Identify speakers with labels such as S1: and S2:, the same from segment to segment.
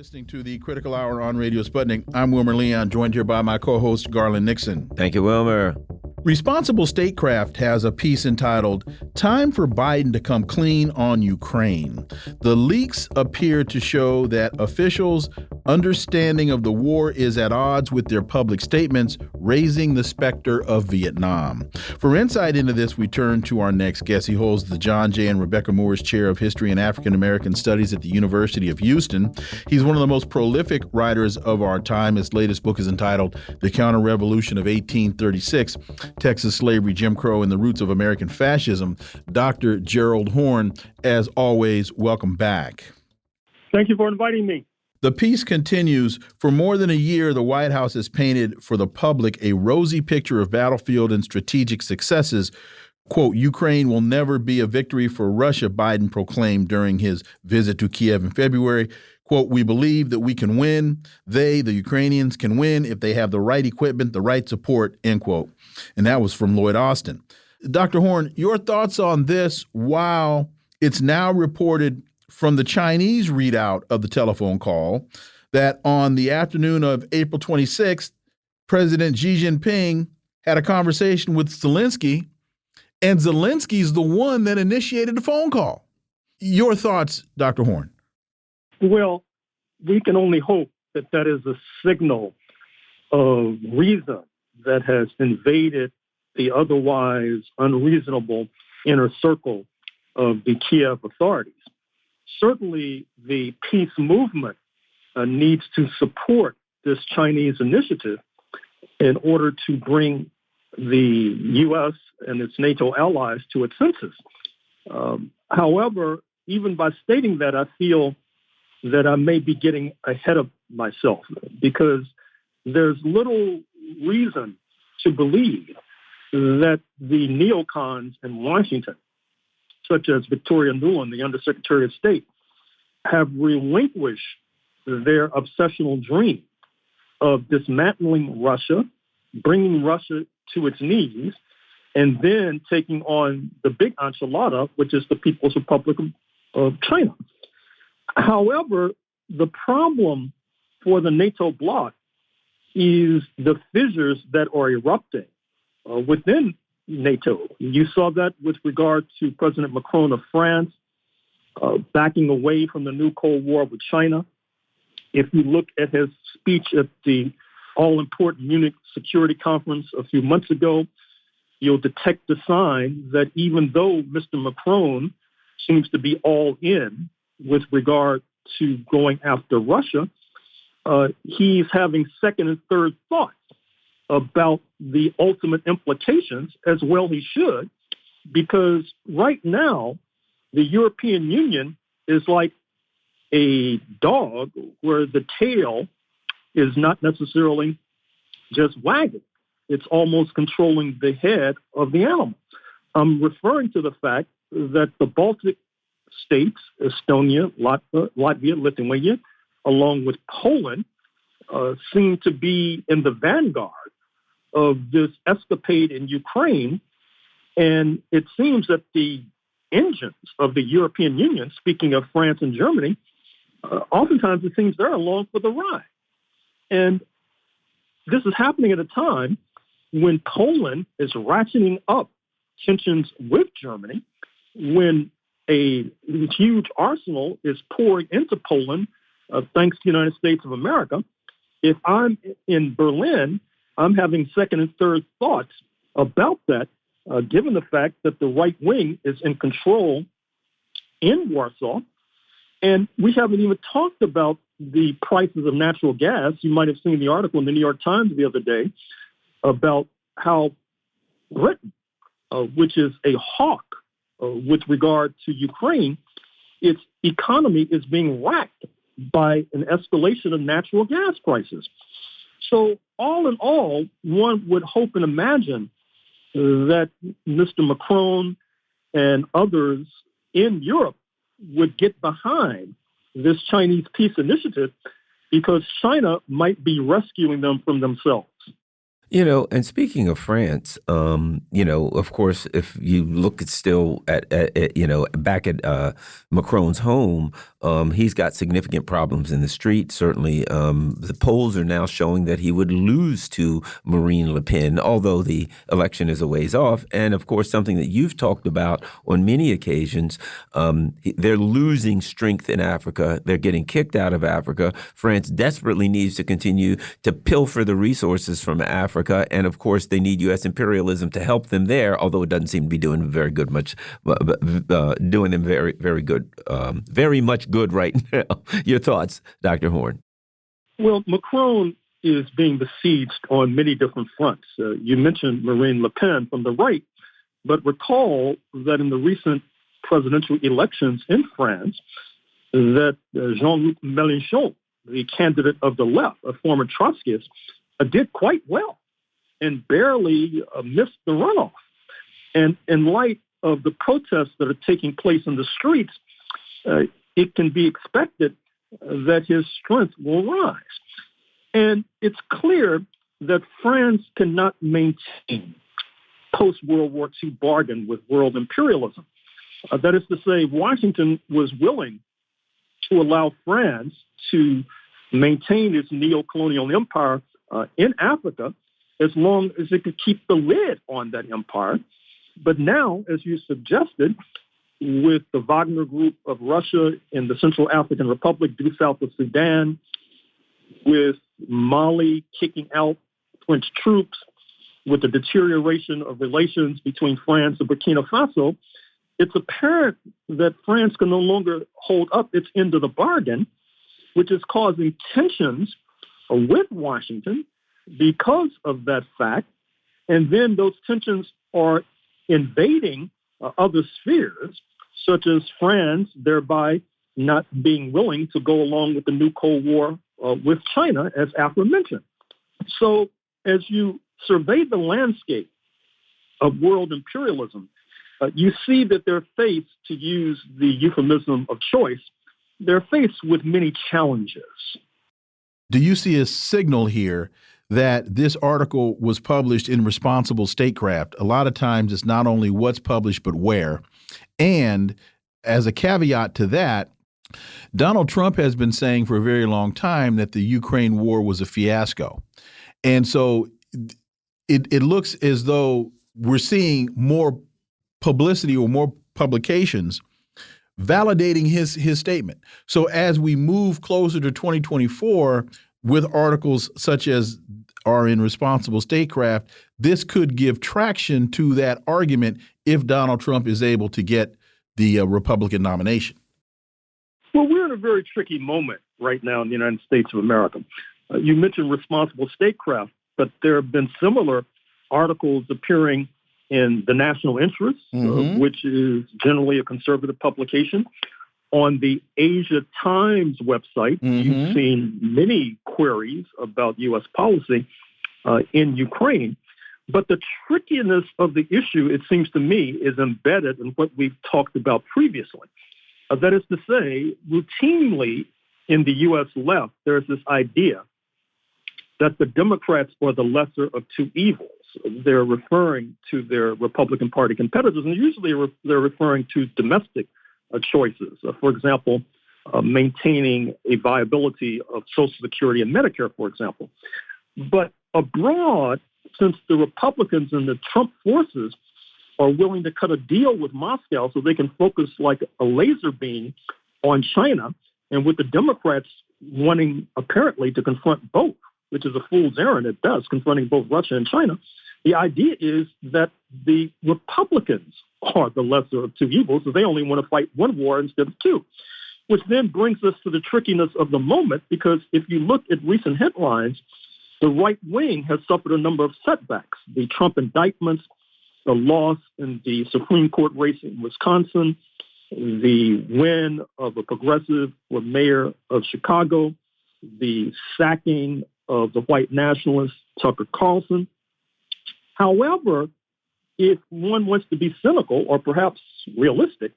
S1: Listening to the Critical Hour on Radio Sputnik. I'm Wilmer Leon, joined here by my co-host Garland Nixon.
S2: Thank you, Wilmer.
S1: Responsible Statecraft has a piece entitled, "Time for Biden to Come Clean on Ukraine." The leaks appear to show that officials' understanding of the war is at odds with their public statements, raising the specter of Vietnam. For insight into this, we turn to our next guest. He holds the John J. and Rebecca Moores Chair of History and African American Studies at the University of Houston. He's one of the most prolific writers of our time. His latest book is entitled The Counter-Revolution of 1836, Texas Slavery, Jim Crow, and the Roots of American Fascism. Dr. Gerald Horne, as always, welcome back.
S3: Thank you for inviting me.
S1: The piece continues. For more than a year, the White House has painted for the public a rosy picture of battlefield and strategic successes. Quote, "Ukraine will never be a victory for Russia," Biden proclaimed during his visit to Kiev in February. Quote, "We believe that we can win. They, the Ukrainians, can win if they have the right equipment, the right support," end quote. And that was from Lloyd Austin. Dr. Horne, your thoughts on this while it's now reported from the Chinese readout of the telephone call that on the afternoon of April 26th, President Xi Jinping had a conversation with Zelensky, and Zelensky's the one that initiated the phone call. Your thoughts, Dr. Horne?
S3: Well, we can only hope that that is a signal of reason that has invaded the otherwise unreasonable inner circle of the Kiev authorities. Certainly, the peace movement needs to support this Chinese initiative in order to bring the U.S. and its NATO allies to its senses. However, even by stating that, I feel that I may be getting ahead of myself because there's little reason to believe that the neocons in Washington, such as Victoria Nuland, the Undersecretary of State, have relinquished their obsessional dream of dismantling Russia, bringing Russia to its knees, and then taking on the big enchilada, which is the People's Republic of China. However, the problem for the NATO bloc is the fissures that are erupting within NATO. You saw that with regard to President Macron of France backing away from the new Cold War with China. If you look at his speech at the all-important Munich Security Conference a few months ago, you'll detect the sign that even though Mr. Macron seems to be all in with regard to going after Russia, he's having second and third thoughts about the ultimate implications, as well he should, because right now the European Union is like a dog where the tail is not necessarily just wagging. It's almost controlling the head of the animal. I'm referring to the fact that the Baltic states, Estonia, Latvia, Lithuania, along with Poland, seem to be in the vanguard of this escapade in Ukraine. And it seems that the engines of the European Union, speaking of France and Germany, oftentimes it seems they're along for the ride. And this is happening at a time when Poland is ratcheting up tensions with Germany, when a huge arsenal is pouring into Poland, thanks to the United States of America. If I'm in Berlin, I'm having second and third thoughts about that, given the fact that the right wing is in control in Warsaw. And we haven't even talked about the prices of natural gas. You might have seen the article in the New York Times the other day about how Britain, which is a hawk with regard to Ukraine, its economy is being racked by an escalation of natural gas prices. So all in all, one would hope and imagine that Mr. Macron and others in Europe would get behind this Chinese peace initiative because China might be rescuing them from themselves.
S2: And speaking of France, of course, if you look back at Macron's home, he's got significant problems in the street. Certainly, the polls are now showing that he would lose to Marine Le Pen, although the election is a ways off. And of course, something that you've talked about on many occasions, they're losing strength in Africa. They're getting kicked out of Africa. France desperately needs to continue to pilfer the resources from Africa. And of course, they need U.S. imperialism to help them there, although it doesn't seem to be doing very good, doing them very, very good, very much good right now. Your thoughts, Dr. Horne?
S3: Well, Macron is being besieged on many different fronts. You mentioned Marine Le Pen from the right, but recall that in the recent presidential elections in France, that Jean-Luc Mélenchon, the candidate of the left, a former Trotskyist, did quite well and barely missed the runoff. And in light of the protests that are taking place in the streets, it can be expected that his strength will rise. And it's clear that France cannot maintain post-World War II bargain with world imperialism. That is to say, Washington was willing to allow France to maintain its neo-colonial empire in Africa as long as it could keep the lid on that empire. But now, as you suggested, with the Wagner Group of Russia in the Central African Republic due south of Sudan, with Mali kicking out French troops, with the deterioration of relations between France and Burkina Faso, it's apparent that France can no longer hold up its end of the bargain, which is causing tensions with Washington because of that fact. And then those tensions are invading other spheres, such as France, thereby not being willing to go along with the new Cold War with China, as aforementioned. So as you survey the landscape of world imperialism, you see that they're faced, to use the euphemism of choice, they're faced with many challenges.
S1: Do you see a signal here that this article was published in responsible statecraft? A lot of times it's not only what's published, but where. And as a caveat to that, Donald Trump has been saying for a very long time that the Ukraine war was a fiasco. And so it looks as though we're seeing more publicity or more publications validating his statement. So as we move closer to 2024 with articles such as are in responsible statecraft, this could give traction to that argument if Donald Trump is able to get the Republican nomination.
S3: Well, we're in a very tricky moment right now in the United States of America. You mentioned responsible statecraft, but there have been similar articles appearing in the National Interest, which is generally a conservative publication. On the Asia Times website, you've seen many queries about U.S. policy in Ukraine. But the trickiness of the issue, it seems to me, is embedded in what we've talked about previously. That is to say, routinely in the U.S. left, there's this idea that the Democrats are the lesser of two evils. They're referring to their Republican Party competitors, and usually they're referring to domestic choices. For example, maintaining a viability of Social Security and Medicare, for example. But abroad, since the Republicans and the Trump forces are willing to cut a deal with Moscow so they can focus like a laser beam on China, and with the Democrats wanting apparently to confront both, which is a fool's errand at best, confronting both Russia and China, the idea is that the Republicans are the lesser of two evils, so they only want to fight one war instead of two, which then brings us to the trickiness of the moment, because if you look at recent headlines, the right wing has suffered a number of setbacks. The Trump indictments, the loss in the Supreme Court race in Wisconsin, the win of a progressive for mayor of Chicago, the sacking of the white nationalist Tucker Carlson. However, if one wants to be cynical or perhaps realistic,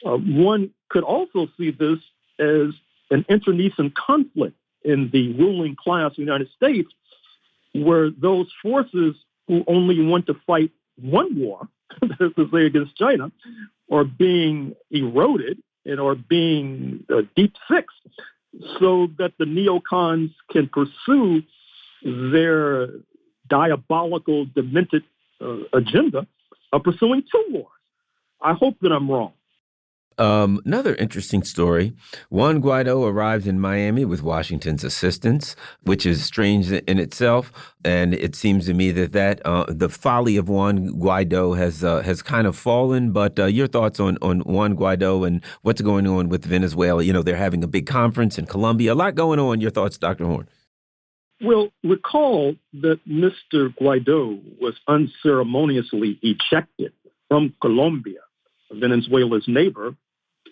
S3: one could also see this as an internecine conflict in the ruling class of the United States where those forces who only want to fight one war, that is to say against China, are being eroded and are being deep fixed so that the neocons can pursue their diabolical, demented agenda of pursuing two wars. I hope that I'm wrong.
S2: Another interesting story. Juan Guaido arrives in Miami with Washington's assistance, which is strange in itself. And it seems to me that the folly of Juan Guaido has kind of fallen. But your thoughts on Juan Guaido and what's going on with Venezuela? You know, they're having a big conference in Colombia. A lot going on. Your thoughts, Dr. Horne?
S3: Well, recall that Mr. Guaido was unceremoniously ejected from Colombia, Venezuela's neighbor,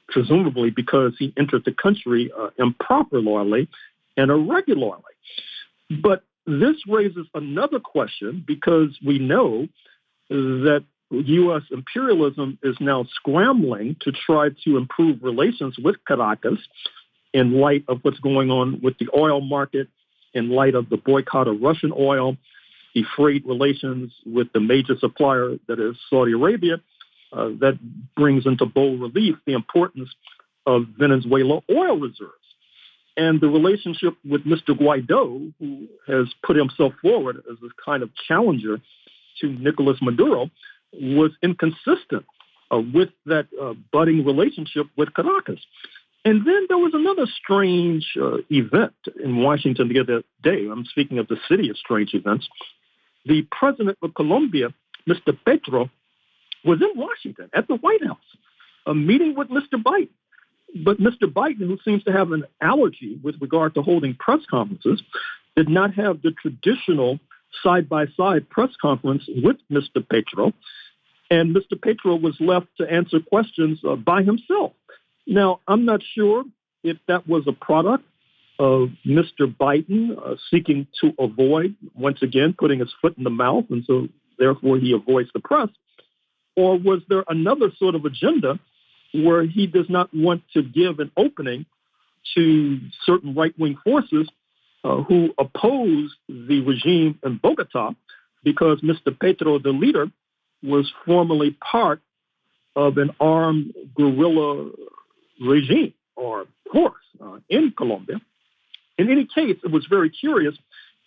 S3: presumably because he entered the country improperly and irregularly. But this raises another question because we know that U.S. imperialism is now scrambling to try to improve relations with Caracas in light of what's going on with the oil market, in light of the boycott of Russian oil, the frayed relations with the major supplier that is Saudi Arabia. That brings into bold relief the importance of Venezuela oil reserves. And the relationship with Mr. Guaido, who has put himself forward as a kind of challenger to Nicolas Maduro, was inconsistent with that budding relationship with Caracas. And then there was another strange event in Washington the other day. I'm speaking of the city of strange events. The president of Colombia, Mr. Petro, was in Washington at the White House, a meeting with Mr. Biden. But Mr. Biden, who seems to have an allergy with regard to holding press conferences, did not have the traditional side-by-side press conference with Mr. Petro. And Mr. Petro was left to answer questions by himself. Now, I'm not sure if that was a product of Mr. Biden seeking to avoid, once again, putting his foot in the mouth, and so therefore he avoids the press. Or was there another sort of agenda where he does not want to give an opening to certain right-wing forces who oppose the regime in Bogota because Mr. Petro, the leader, was formerly part of an armed guerrilla regime or force in Colombia. In any case, it was very curious.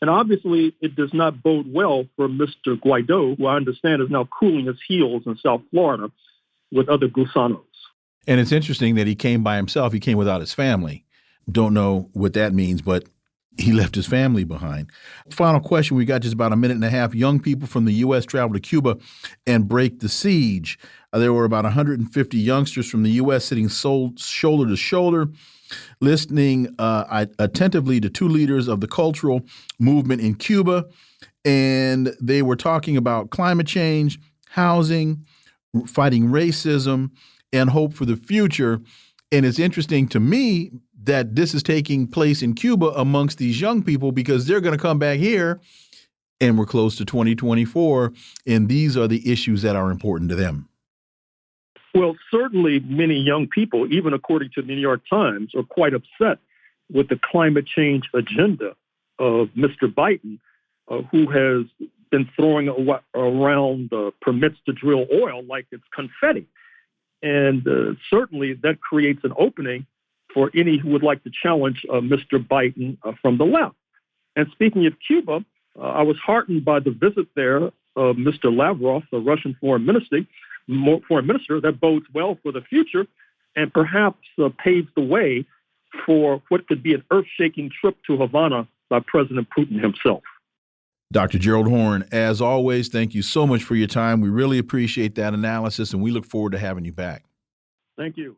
S3: And obviously, it does not bode well for Mr. Guaido, who I understand is now cooling his heels in South Florida with other gusanos.
S1: And it's interesting that he came by himself. He came without his family. Don't know what that means, but he left his family behind. Final question. We got just about a minute and a half. Young people from the U.S. travel to Cuba and break the siege. There were about 150 youngsters from the U.S. sitting shoulder to shoulder, listening attentively to two leaders of the cultural movement in Cuba. And they were talking about climate change, housing, fighting racism, and hope for the future. And it's interesting to me that this is taking place in Cuba amongst these young people because they're going to come back here and we're close to 2024. And these are the issues that are important to them.
S3: Well, certainly many young people, even according to the New York Times, are quite upset with the climate change agenda of Mr. Biden, who has been throwing around permits to drill oil like it's confetti. And certainly that creates an opening for any who would like to challenge Mr. Biden from the left. And speaking of Cuba, I was heartened by the visit there of Mr. Lavrov, the Russian foreign minister, that bodes well for the future and perhaps paves the way for what could be an earth-shaking trip to Havana by President Putin himself.
S1: Dr. Gerald Horne, as always, thank you so much for your time. We really appreciate that analysis, and we look forward to having you back.
S3: Thank you.